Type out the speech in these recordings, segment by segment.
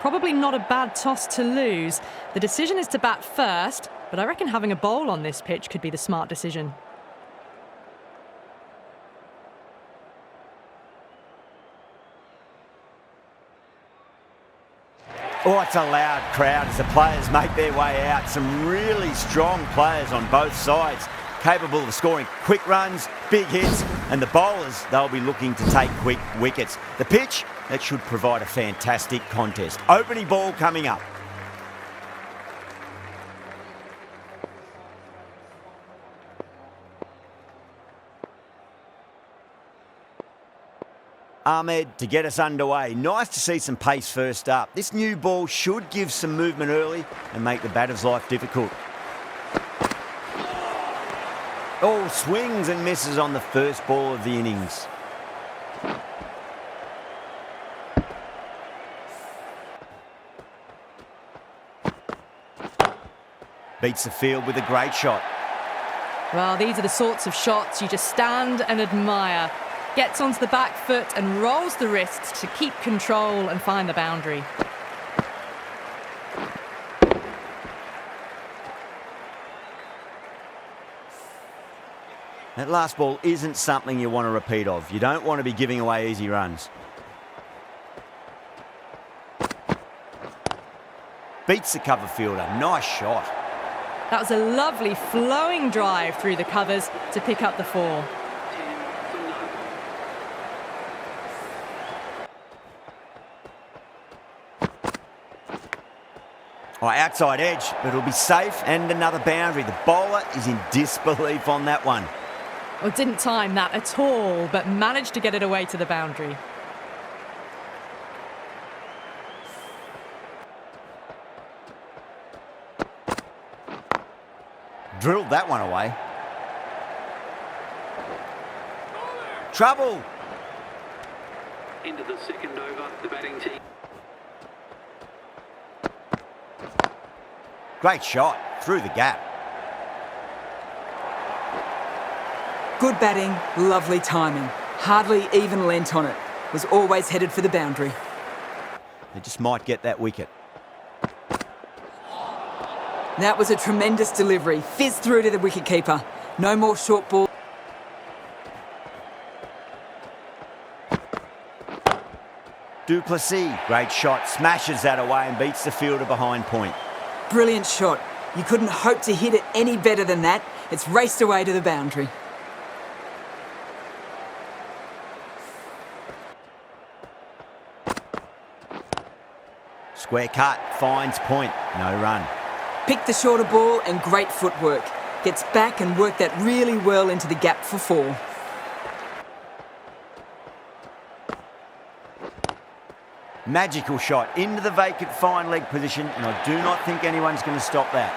Probably not a bad toss to lose. The decision is to bat first, but I reckon having a bowl on this pitch could be the smart decision. Oh, it's a loud crowd as the players make their way out. Some really strong players on both sides, capable of scoring quick runs, big hits, and the bowlers, they'll be looking to take quick wickets. The pitch, that should provide a fantastic contest. Opening ball coming up. Ahmed to get us underway. Nice to see some pace first up. This new ball should give some movement early and make the batter's life difficult. Oh, swings and misses on the first ball of the innings. Beats the field with a great shot. Well, these are the sorts of shots you just stand and admire. Gets onto the back foot and rolls the wrists to keep control and find the boundary. That last ball isn't something you want to repeat of. You don't want to be giving away easy runs. Beats the cover fielder. Nice shot. That was a lovely flowing drive through the covers to pick up the 4. Oh, outside edge, but it'll be safe and another boundary. The bowler is in disbelief on that one. Well, didn't time that at all, but managed to get it away to the boundary. Drilled that one away. Trouble. Into the second over, the batting team. Great shot through the gap. Good batting, lovely timing. Hardly even lent on it. Was always headed for the boundary. They just might get that wicket. That was a tremendous delivery. Fizzed through to the wicketkeeper. No more short ball. Duplessis, great shot, smashes that away and beats the fielder behind point. Brilliant shot. You couldn't hope to hit it any better than that. It's raced away to the boundary. Square cut, finds point, no run. Picked the shorter ball and great footwork. Gets back and worked that really well into the gap for 4. Magical shot into the vacant fine leg position, and I do not think anyone's going to stop that.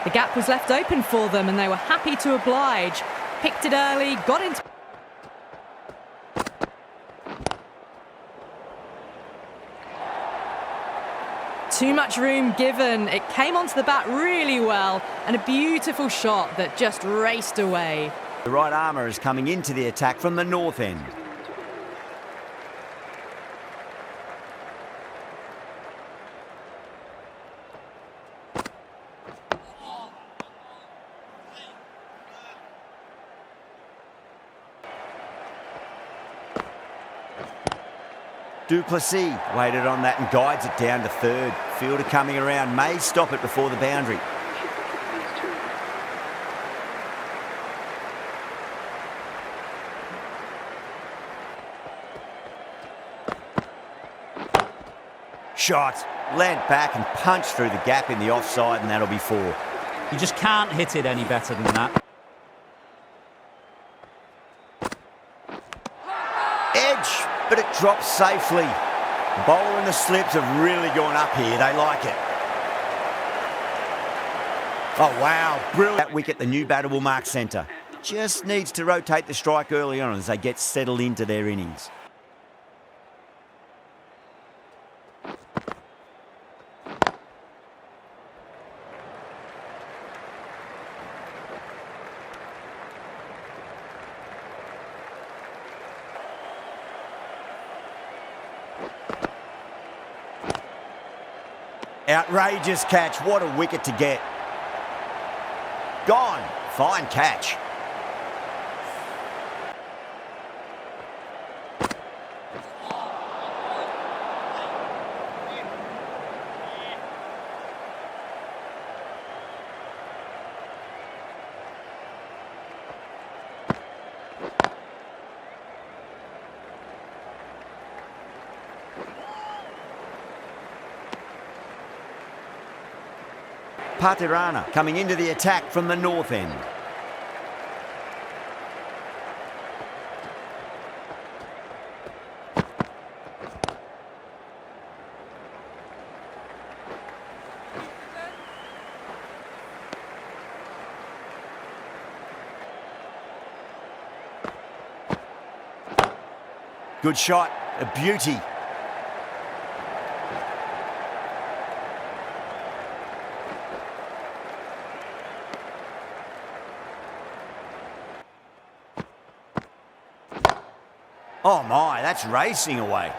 The gap was left open for them and they were happy to oblige. Picked it early, got into... Too much room given. It came onto the bat really well and a beautiful shot that just raced away. The right armour is coming into the attack from the north end. Duplessis waited on that and guides it down to third. Fielder coming around, may stop it before the boundary. Shot, led back and punched through the gap in the offside, and that'll be 4. You just can't hit it any better than that. Edge, but it drops safely. The bowler and the slips have really gone up here. They like it. Oh, wow. Brilliant. That wicket, the new batter will mark centre. Just needs to rotate the strike early on as they get settled into their innings. Outrageous catch. What a wicket to get. Gone. Fine catch. Patirana coming into the attack from the north end. Good shot, a beauty. Oh my, that's racing away.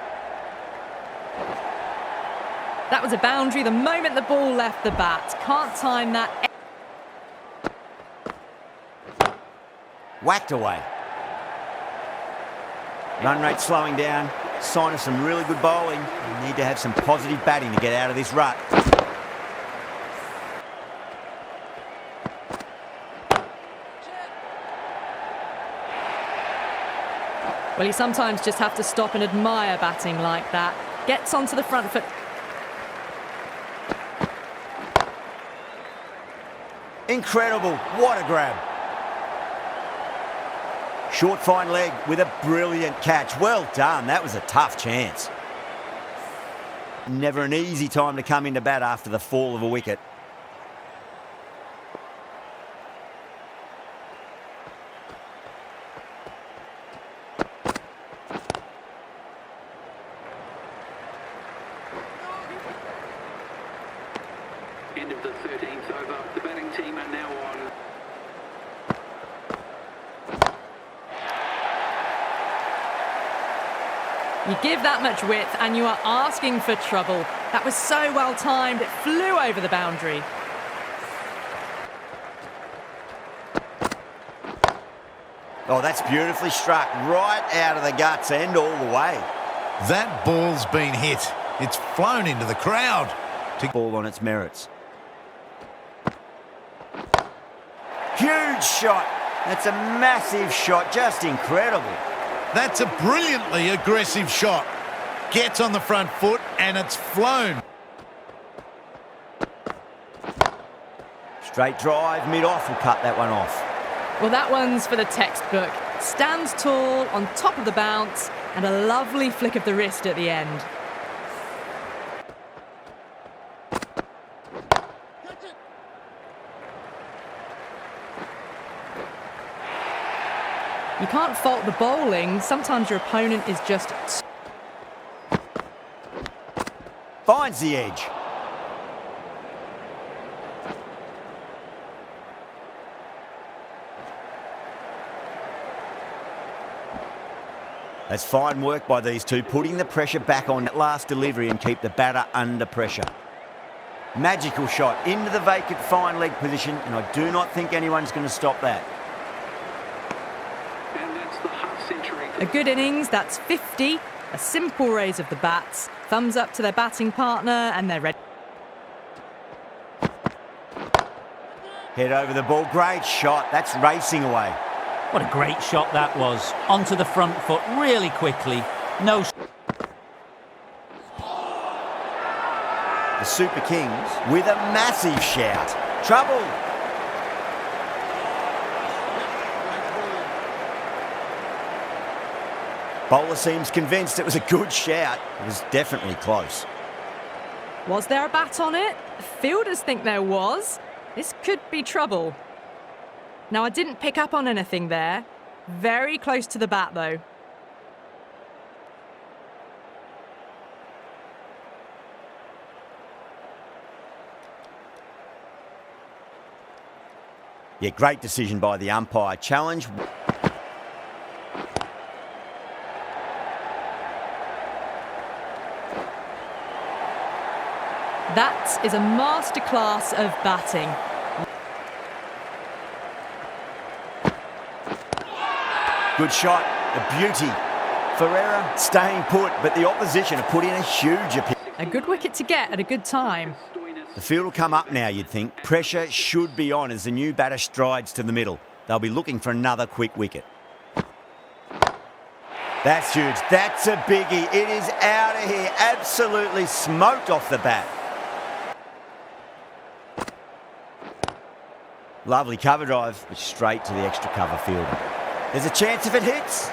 That was a boundary the moment the ball left the bat. Can't time that. Whacked away. Run rate slowing down. Sign of some really good bowling. You need to have some positive batting to get out of this rut. Well, you sometimes just have to stop and admire batting like that. Gets onto the front foot. Incredible. What a grab. Short fine leg with a brilliant catch. Well done. That was a tough chance. Never an easy time to come into bat after the fall of a wicket. End of the 13th over. The batting team are now on. You give that much width and you are asking for trouble. That was so well timed, it flew over the boundary. Oh, that's beautifully struck. Right out of the guts end all the way. That ball's been hit. It's flown into the crowd. Ball on its merits. Huge shot. That's a massive shot. Just incredible. That's a brilliantly aggressive shot. Gets on the front foot and it's flown. Straight drive, mid-off will cut that one off. Well, that one's for the textbook. Stands tall, on top of the bounce, and a lovely flick of the wrist at the end. You can't fault the bowling. Sometimes your opponent is just... Finds the edge. That's fine work by these two, putting the pressure back on that last delivery and keep the batter under pressure. Magical shot into the vacant fine leg position, and I do not think anyone's going to stop that. And that's the half century. A good innings, that's 50. A simple raise of the bats. Thumbs up to their batting partner, and they're ready. Head over the ball, great shot, that's racing away. What a great shot that was. Onto the front foot really quickly. No. The Super Kings with a massive shout. Trouble. Bowler seems convinced it was a good shout. It was definitely close. Was there a bat on it? Fielders think there was. This could be trouble. Now, I didn't pick up on anything there. Very close to the bat, though. Yeah, great decision by the umpire. Challenge. That is a masterclass of batting. Good shot, a beauty. Ferreira staying put, but the opposition have put in a huge appeal. A good wicket to get at a good time. The field will come up now, you'd think. Pressure should be on as the new batter strides to the middle. They'll be looking for another quick wicket. That's huge. That's a biggie. It is out of here. Absolutely smoked off the bat. Lovely cover drive, but straight to the extra cover fielder. There's a chance if it hits.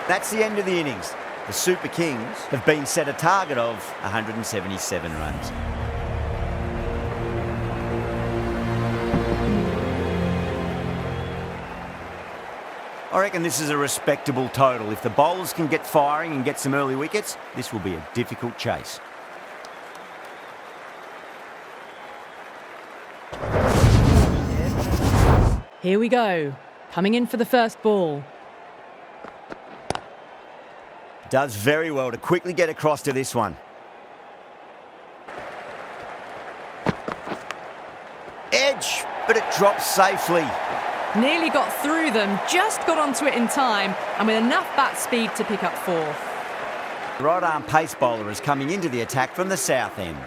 That's the end of the innings. The Super Kings have been set a target of 177 runs. I reckon this is a respectable total. If the bowlers can get firing and get some early wickets, this will be a difficult chase. Here we go. Coming in for the first ball. Does very well to quickly get across to this one. Edge, but it drops safely. Nearly got through them, just got onto it in time, and with enough bat speed to pick up 4. The right arm pace bowler is coming into the attack from the south end.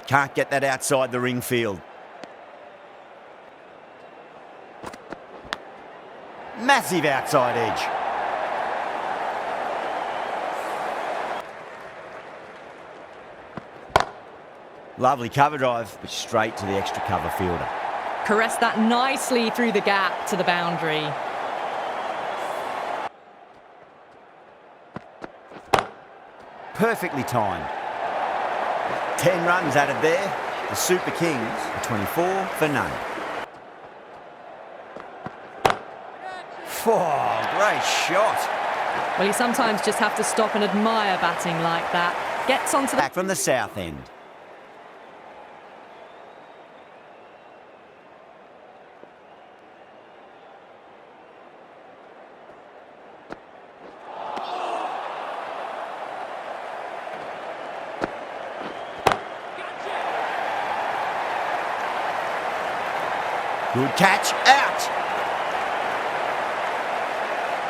Can't get that outside the ring field. Massive outside edge. Lovely cover drive, but straight to the extra cover fielder. Caressed that nicely through the gap to the boundary. Perfectly timed. 10 runs added there. The Super Kings are 24 for none. Oh, great shot. Well, you sometimes just have to stop and admire batting like that. Gets onto the... Back from the south end. Good catch, out.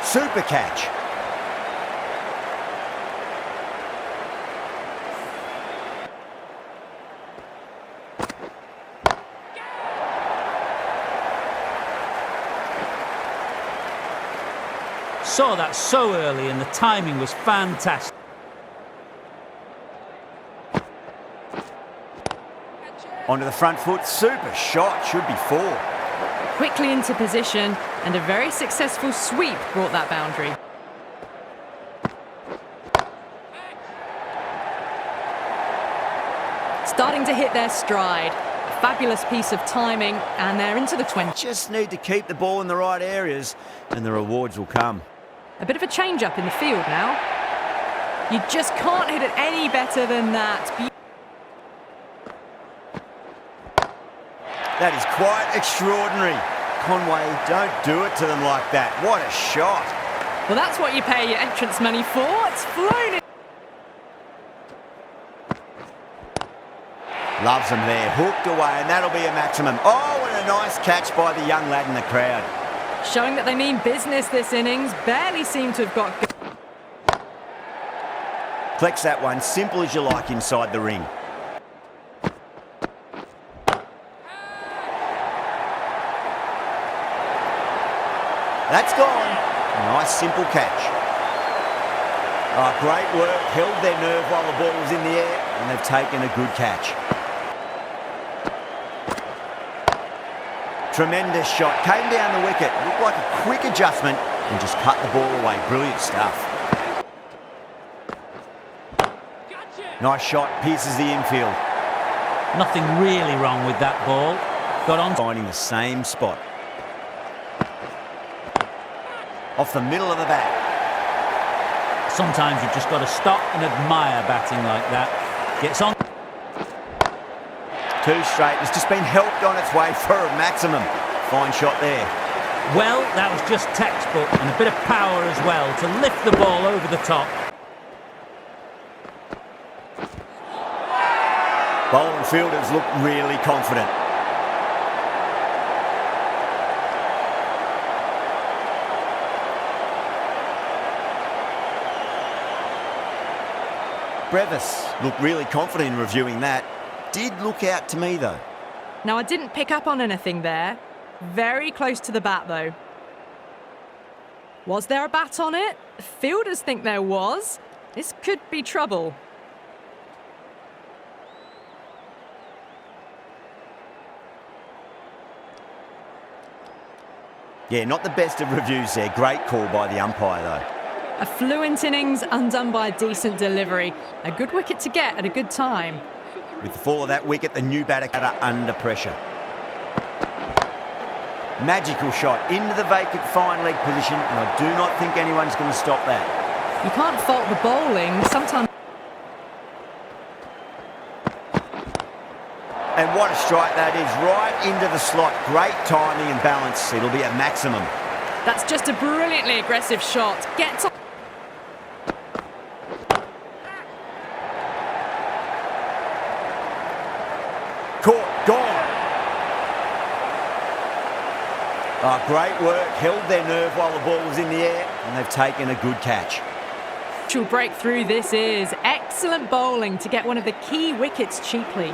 Super catch. Saw that so early and the timing was fantastic. Onto the front foot, super shot, should be 4. Quickly into position, and a very successful sweep brought that boundary. Starting to hit their stride. A fabulous piece of timing, and they're into the 20. Just need to keep the ball in the right areas and the rewards will come. A bit of a change-up in the field now. You just can't hit it any better than that. That is quite extraordinary. Conway, don't do it to them like that. What a shot. Well, that's what you pay your entrance money for. It's flown in. Loves them there, hooked away, and that'll be a maximum. Oh, and a nice catch by the young lad in the crowd. Showing that they mean business this innings. Barely seem to have got... Flex that one, simple as you like inside the ring. That's gone. Nice, simple catch. Oh, great work. Held their nerve while the ball was in the air, and they've taken a good catch. Tremendous shot. Came down the wicket. Looked like a quick adjustment and just cut the ball away. Brilliant stuff. Nice shot. Pierces the infield. Nothing really wrong with that ball. Got on. Finding the same spot. Off the middle of the bat. Sometimes you've just got to stop and admire batting like that. Gets on. Two straight. It's just been helped on its way for a maximum. Fine shot there. Well, that was just textbook and a bit of power as well to lift the ball over the top. Bowling fielders look really confident. Brevis looked really confident in reviewing that. Did look out to me though. Now, I didn't pick up on anything there. Very close to the bat, though. Was there a bat on it? Fielders think there was. This could be trouble. Yeah, not the best of reviews there. Great call by the umpire though. A fluent innings undone by a decent delivery. A good wicket to get at a good time. With the fall of that wicket, the new batter under pressure. Magical shot into the vacant fine leg position, and I do not think anyone's going to stop that. You can't fault the bowling. Sometimes. And what a strike that is, right into the slot. Great timing and balance. It'll be a maximum. That's just a brilliantly aggressive shot. Gets on. Caught, gone. Oh, great work. Held their nerve while the ball was in the air, and they've taken a good catch. Breakthrough this is. Excellent bowling to get one of the key wickets cheaply.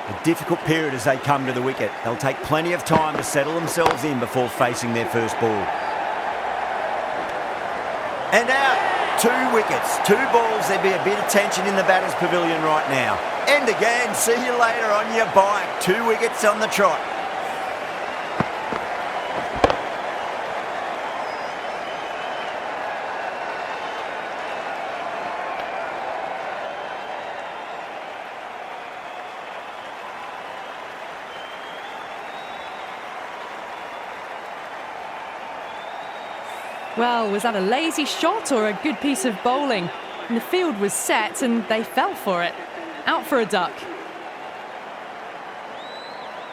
A difficult period as they come to the wicket. They'll take plenty of time to settle themselves in before facing their first ball. And out. 2 wickets, 2 balls. There'd be a bit of tension in the batter's pavilion right now. And again, see you later on your bike. 2 wickets on the trot. Well, was that a lazy shot or a good piece of bowling? And the field was set and they fell for it. Out for a duck.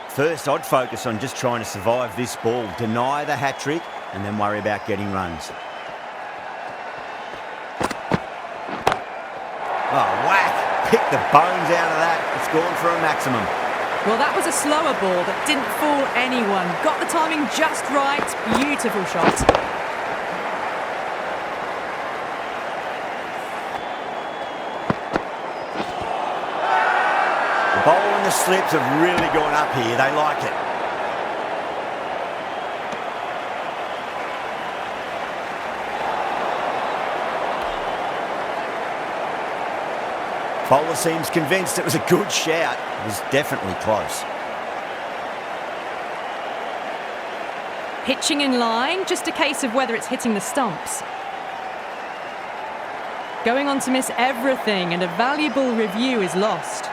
First, I'd focus on just trying to survive this ball, deny the hat-trick, and then worry about getting runs. Oh, whack! Pick the bones out of that. It's gone for a maximum. Well, that was a slower ball that didn't fool anyone. Got the timing just right. Beautiful shot. The bowl and the slips have really gone up here. They like it. Bowler seems convinced it was a good shout. It was definitely close. Pitching in line, just a case of whether it's hitting the stumps. Going on to miss everything, and a valuable review is lost.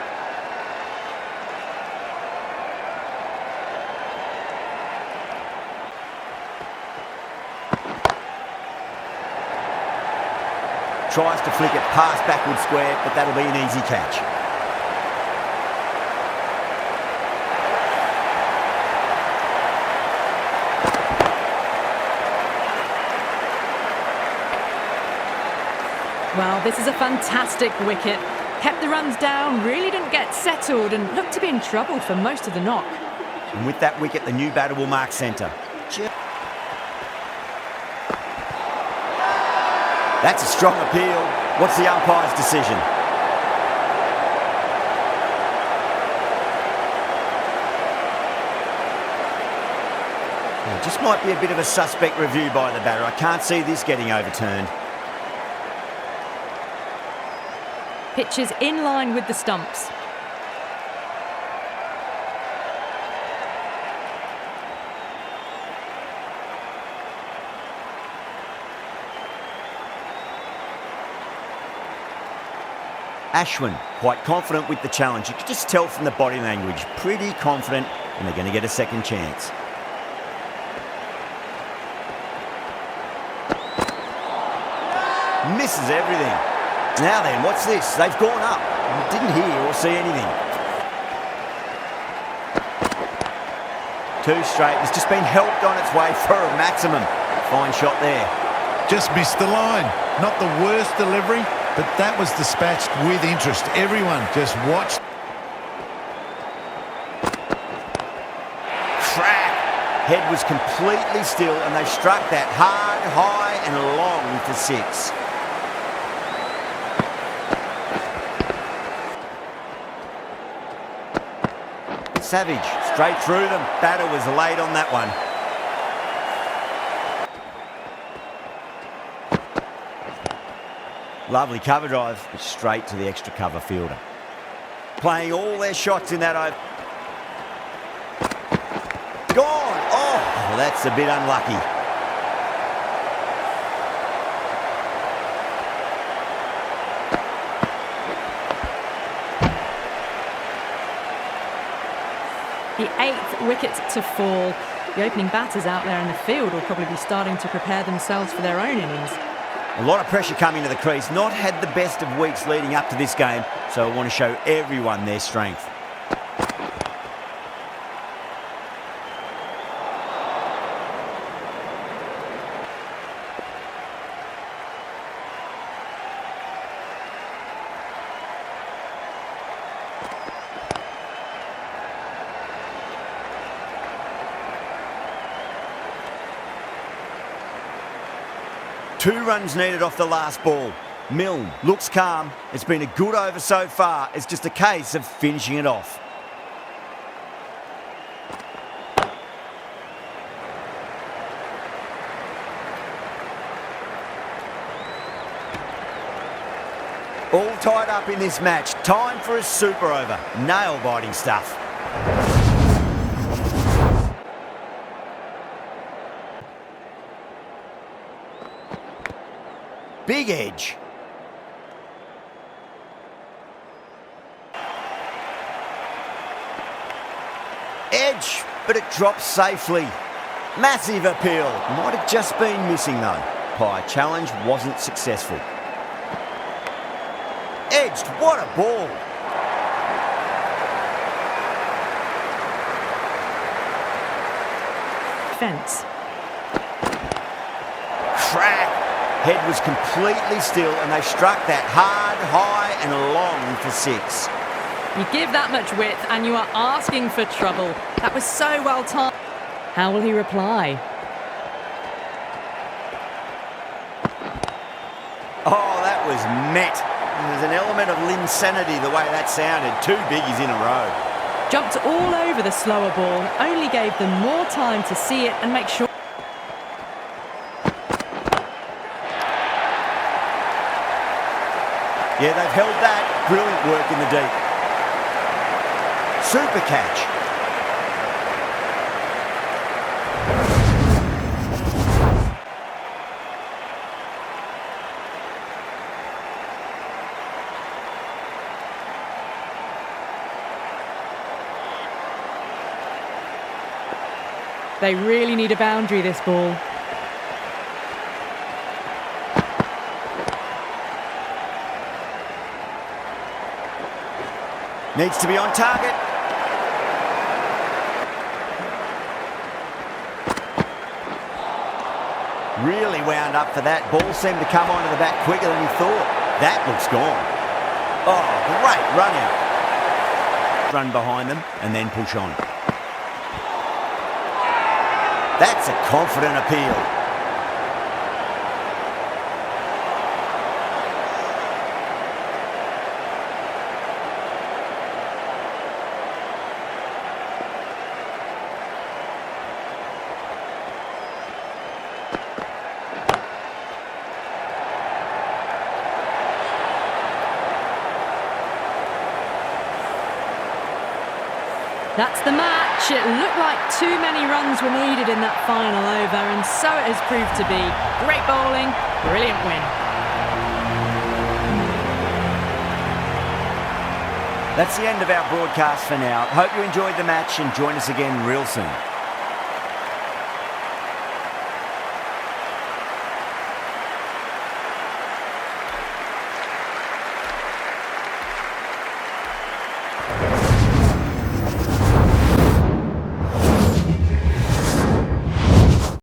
Tries to flick it past backward square, but that'll be an easy catch. Well, this is a fantastic wicket. Kept the runs down, really didn't get settled, and looked to be in trouble for most of the knock. And with that wicket, the new batter will mark centre. That's a strong appeal. What's the umpire's decision? It just might be a bit of a suspect review by the batter. I can't see this getting overturned. Pitch is in line with the stumps. Ashwin, quite confident with the challenge. You can just tell from the body language, pretty confident, and they're going to get a second chance. Misses everything. Now then, what's this? They've gone up. I didn't hear or see anything. Too straight. It's just been helped on its way for a maximum. Fine shot there. Just missed the line. Not the worst delivery, but that was dispatched with interest. Everyone just watched. Crack. Head was completely still and they struck that hard, high and long for 6. Savage, straight through them. Batter was late on that one. Lovely cover drive, but straight to the extra cover fielder. Playing all their shots in that over. Gone! Oh, that's a bit unlucky. The 8th wicket to fall. The opening batters out there in the field will probably be starting to prepare themselves for their own innings. A lot of pressure coming to the crease. Not had the best of weeks leading up to this game, so I want to show everyone their strength. Two runs needed off the last ball. Milne looks calm. It's been a good over so far. It's just a case of finishing it off. All tied up in this match. Time for a super over. Nail-biting stuff. Big edge. Edge, but it drops safely. Massive appeal. Might have just been missing though. Pie challenge wasn't successful. Edged, what a ball. Fence. Crack. Head was completely still and they struck that hard, high and long for 6. You give that much width and you are asking for trouble. That was so well timed. How will he reply? Oh, that was met. There's an element of insanity the way that sounded. 2 biggies in a row. Jumped all over the slower ball, only gave them more time to see it and make sure. Yeah, they've held that. Brilliant work in the deep. Super catch. They really need a boundary, this ball. Needs to be on target. Really wound up for that. Ball seemed to come onto the bat quicker than he thought. That looks gone. Oh, great run out. Run behind them and then push on. That's a confident appeal. That's the match. It looked like too many runs were needed in that final over, and so it has proved to be. Great bowling, brilliant win. That's the end of our broadcast for now. Hope you enjoyed the match and join us again real soon.